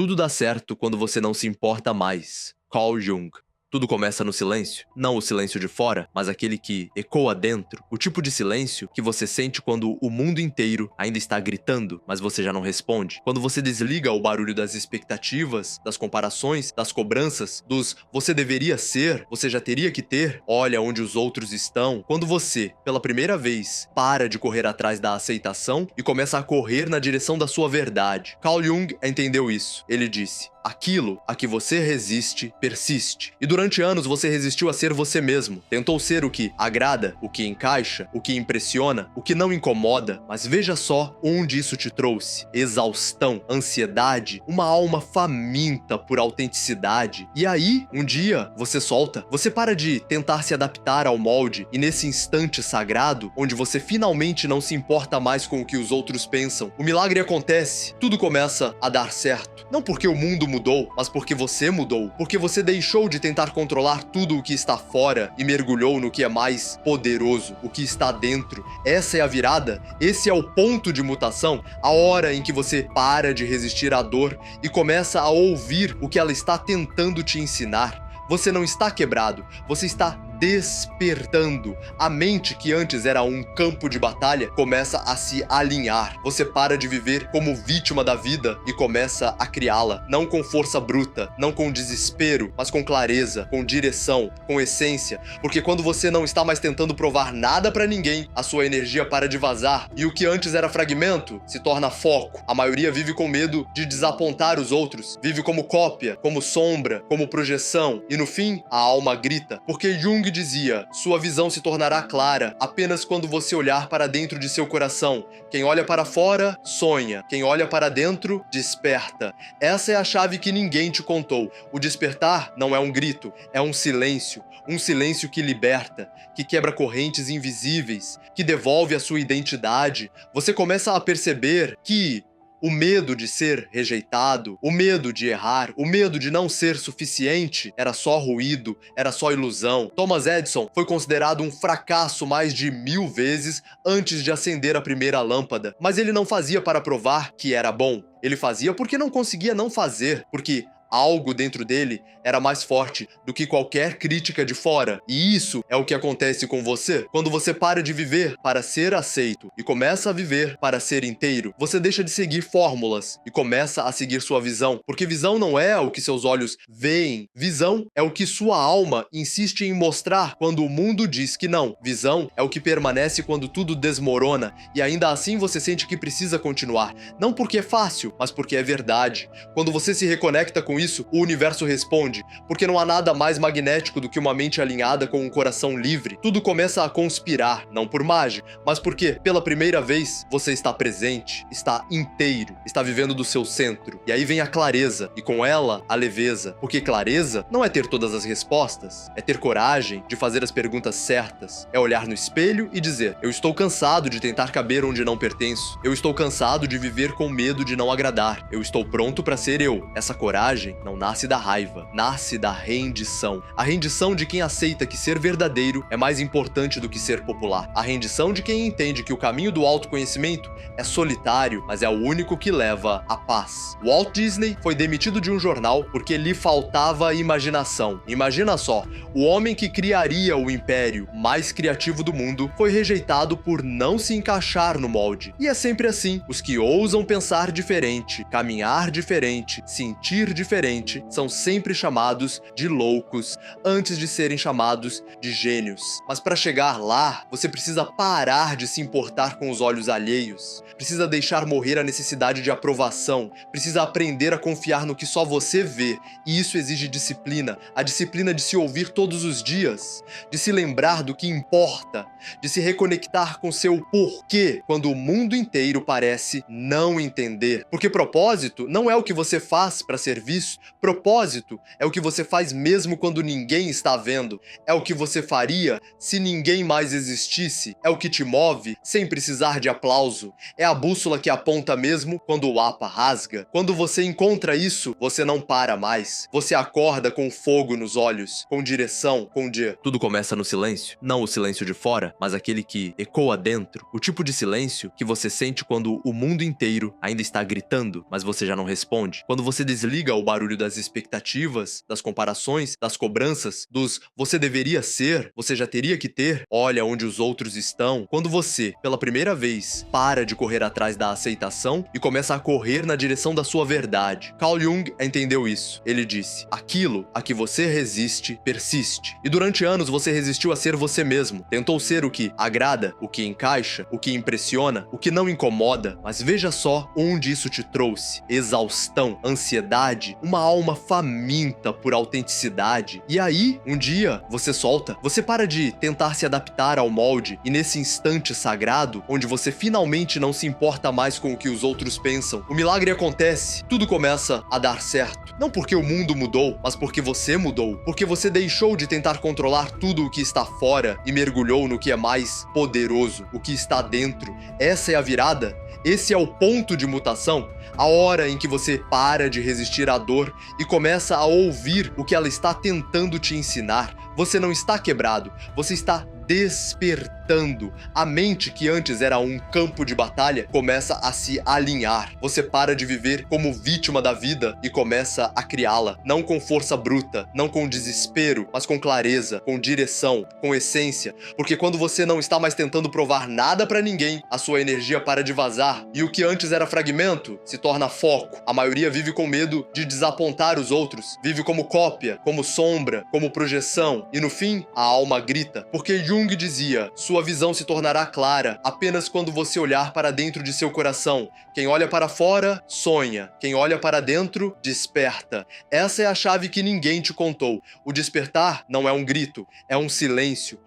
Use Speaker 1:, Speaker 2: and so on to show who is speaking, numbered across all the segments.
Speaker 1: Tudo dá certo quando você não se importa mais. Carl Jung. Tudo começa no silêncio, não o silêncio de fora, mas aquele que ecoa dentro, o tipo de silêncio que você sente quando o mundo inteiro ainda está gritando, mas você já não responde. Quando você desliga o barulho das expectativas, das comparações, das cobranças, dos você deveria ser, você já teria que ter, olha onde os outros estão. Quando você, pela primeira vez, para de correr atrás da aceitação e começa a correr na direção da sua verdade. Carl Jung entendeu isso. Ele disse: aquilo a que você resiste, persiste. E durante anos você resistiu a ser você mesmo. Tentou ser o que agrada, o que encaixa, o que impressiona, o que não incomoda. Mas veja só onde isso te trouxe. Exaustão, ansiedade, uma alma faminta por autenticidade. E aí, um dia, você solta. Você para de tentar se adaptar ao molde. E nesse instante sagrado, onde você finalmente não se importa mais com o que os outros pensam, o milagre acontece. Tudo começa a dar certo. Não porque o mundo mudou, mas porque você mudou. Porque você deixou de tentar controlar tudo o que está fora e mergulhou no que é mais poderoso, o que está dentro. Essa é a virada, esse é o ponto de mutação, a hora em que você para de resistir à dor e começa a ouvir o que ela está tentando te ensinar. Você não está quebrado, você está despertando. A mente que antes era um campo de batalha começa a se alinhar. Você para de viver como vítima da vida e começa a criá-la. Não com força bruta, não com desespero, mas com clareza, com direção, com essência. Porque quando você não está mais tentando provar nada pra ninguém, a sua energia para de vazar. E o que antes era fragmento se torna foco. A maioria vive com medo de desapontar os outros. Vive como cópia, como sombra, como projeção. E no fim, a alma grita. Porque Jung dizia: sua visão se tornará clara apenas quando você olhar para dentro de seu coração. Quem olha para fora, sonha. Quem olha para dentro, desperta. Essa é a chave que ninguém te contou. O despertar não é um grito, é um silêncio. Um silêncio que liberta, que quebra correntes invisíveis, que devolve a sua identidade. Você começa a perceber que o medo de ser rejeitado, o medo de errar, o medo de não ser suficiente era só ruído, era só ilusão. Thomas Edison foi considerado um fracasso mais de 1000 vezes antes de acender a primeira lâmpada. Mas ele não fazia para provar que era bom. Ele fazia porque não conseguia não fazer, porque algo dentro dele era mais forte do que qualquer crítica de fora. E isso é o que acontece com você. Quando você para de viver para ser aceito e começa a viver para ser inteiro, você deixa de seguir fórmulas e começa a seguir sua visão. Porque visão não é o que seus olhos veem. Visão é o que sua alma insiste em mostrar quando o mundo diz que não. Visão é o que permanece quando tudo desmorona e ainda assim você sente que precisa continuar. Não porque é fácil, mas porque é verdade. Quando você se reconecta com isso, o universo responde, porque não há nada mais magnético do que uma mente alinhada com um coração livre. Tudo começa a conspirar, não por mágica, mas porque, pela primeira vez, você está presente, está inteiro, está vivendo do seu centro. E aí vem a clareza, e com ela, a leveza. Porque clareza não é ter todas as respostas, é ter coragem de fazer as perguntas certas, é olhar no espelho e dizer: eu estou cansado de tentar caber onde não pertenço, eu estou cansado de viver com medo de não agradar, eu estou pronto para ser eu. Essa coragem não nasce da raiva, nasce da rendição. A rendição de quem aceita que ser verdadeiro é mais importante do que ser popular. A rendição de quem entende que o caminho do autoconhecimento é solitário, mas é o único que leva à paz. Walt Disney foi demitido de um jornal porque lhe faltava imaginação. Imagina só, o homem que criaria o império mais criativo do mundo foi rejeitado por não se encaixar no molde. E é sempre assim. Os que ousam pensar diferente, caminhar diferente, sentir diferente, são sempre chamados de loucos antes de serem chamados de gênios. Mas para chegar lá, você precisa parar de se importar com os olhos alheios, precisa deixar morrer a necessidade de aprovação, precisa aprender a confiar no que só você vê, e isso exige disciplina, a disciplina de se ouvir todos os dias, de se lembrar do que importa, de se reconectar com seu porquê quando o mundo inteiro parece não entender. Porque propósito não é o que você faz para ser visto, isso. Propósito é o que você faz mesmo quando ninguém está vendo. É o que você faria se ninguém mais existisse. É o que te move sem precisar de aplauso. É a bússola que aponta mesmo quando o APA rasga. Quando você encontra isso, você não para mais. Você acorda com fogo nos olhos, com direção, com dia. Tudo começa no silêncio. Não o silêncio de fora, mas aquele que ecoa dentro. O tipo de silêncio que você sente quando o mundo inteiro ainda está gritando, mas você já não responde. Quando você desliga o barulho das expectativas, das comparações, das cobranças, dos você deveria ser, você já teria que ter, olha onde os outros estão. Quando você, pela primeira vez, para de correr atrás da aceitação e começa a correr na direção da sua verdade. Carl Jung entendeu isso. Ele disse: aquilo a que você resiste, persiste. E durante anos você resistiu a ser você mesmo. Tentou ser o que agrada, o que encaixa, o que impressiona, o que não incomoda. Mas veja só onde isso te trouxe: exaustão, ansiedade, uma alma faminta por autenticidade. E aí, um dia, você solta, você para de tentar se adaptar ao molde, e nesse instante sagrado, onde você finalmente não se importa mais com o que os outros pensam, o milagre acontece, tudo começa a dar certo. Não porque o mundo mudou, mas porque você mudou, porque você deixou de tentar controlar tudo o que está fora e mergulhou no que é mais poderoso, o que está dentro. Essa é a virada? Esse é o ponto de mutação? A hora em que você para de resistir à dor e começa a ouvir o que ela está tentando te ensinar. Você não está quebrado, você está despertando. A mente que antes era um campo de batalha começa a se alinhar. Você para de viver como vítima da vida e começa a criá-la. Não com força bruta, não com desespero, mas com clareza, com direção, com essência. Porque quando você não está mais tentando provar nada pra ninguém, a sua energia para de vazar. E o que antes era fragmento se torna foco. A maioria vive com medo de desapontar os outros. Vive como cópia, como sombra, como projeção. E no fim, a alma grita. Porque Jung dizia: sua visão se tornará clara apenas quando você olhar para dentro de seu coração. Quem olha para fora, sonha. Quem olha para dentro, desperta. Essa é a chave que ninguém te contou. O despertar não é um grito, é um silêncio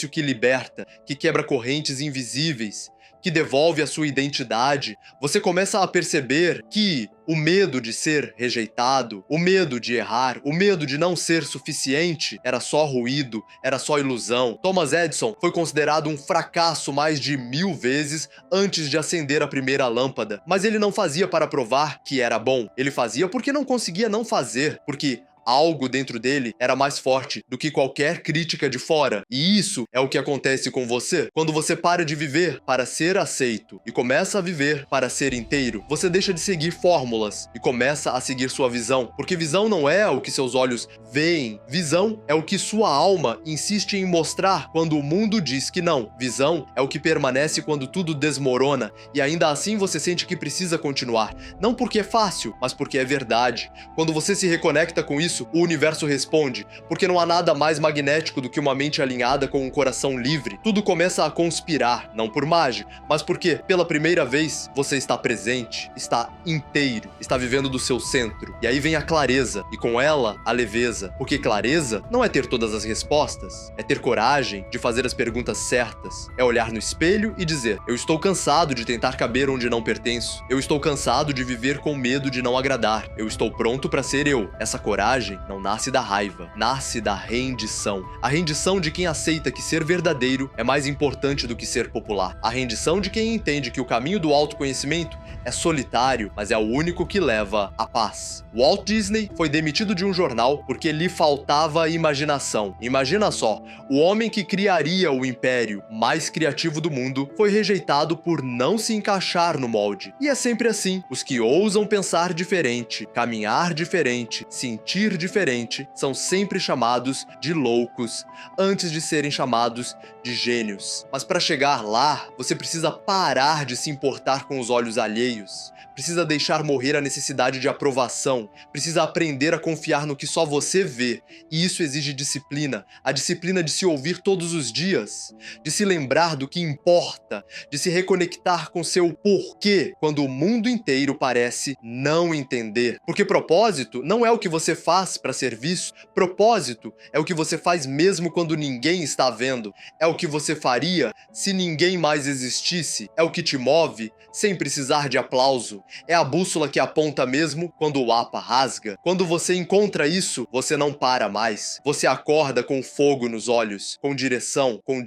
Speaker 1: que liberta, que quebra correntes invisíveis, que devolve a sua identidade. Você começa a perceber que o medo de ser rejeitado, o medo de errar, o medo de não ser suficiente era só ruído, era só ilusão. Thomas Edison foi considerado um fracasso mais de 1000 vezes antes de acender a primeira lâmpada. Mas ele não fazia para provar que era bom. Ele fazia porque não conseguia não fazer, porque algo dentro dele era mais forte do que qualquer crítica de fora. E isso é o que acontece com você. Quando você para de viver para ser aceito e começa a viver para ser inteiro, você deixa de seguir fórmulas e começa a seguir sua visão. Porque visão não é o que seus olhos veem. Visão é o que sua alma insiste em mostrar quando o mundo diz que não. Visão é o que permanece quando tudo desmorona e ainda assim você sente que precisa continuar. Não porque é fácil, mas porque é verdade. Quando você se reconecta com isso, o universo responde, porque não há nada mais magnético do que uma mente alinhada com um coração livre. Tudo começa a conspirar, não por mágica, mas porque, pela primeira vez, você está presente, está inteiro, está vivendo do seu centro. E aí vem a clareza, e com ela, a leveza. Porque clareza não é ter todas as respostas, é ter coragem de fazer as perguntas certas, é olhar no espelho e dizer: eu estou cansado de tentar caber onde não pertenço, eu estou cansado de viver com medo de não agradar, eu estou pronto para ser eu. Essa coragem não nasce da raiva, nasce da rendição. A rendição de quem aceita que ser verdadeiro é mais importante do que ser popular. A rendição de quem entende que o caminho do autoconhecimento é solitário, mas é o único que leva à paz. Walt Disney foi demitido de um jornal porque lhe faltava imaginação. Imagina só, o homem que criaria o império mais criativo do mundo foi rejeitado por não se encaixar no molde. E é sempre assim. Os que ousam pensar diferente, caminhar diferente, sentir diferente, são sempre chamados de loucos, antes de serem chamados de gênios. Mas para chegar lá, você precisa parar de se importar com os olhos alheios. Precisa deixar morrer a necessidade de aprovação. Precisa aprender a confiar no que só você vê. E isso exige disciplina. A disciplina de se ouvir todos os dias. De se lembrar do que importa. De se reconectar com seu porquê quando o mundo inteiro parece não entender. Porque propósito não é o que você faz faz para ser visto. Propósito é o que você faz mesmo quando ninguém está vendo. É o que você faria se ninguém mais existisse. É o que te move sem precisar de aplauso. É a bússola que aponta mesmo quando o APA rasga. Quando você encontra isso, você não para mais. Você acorda com fogo nos olhos, com direção, com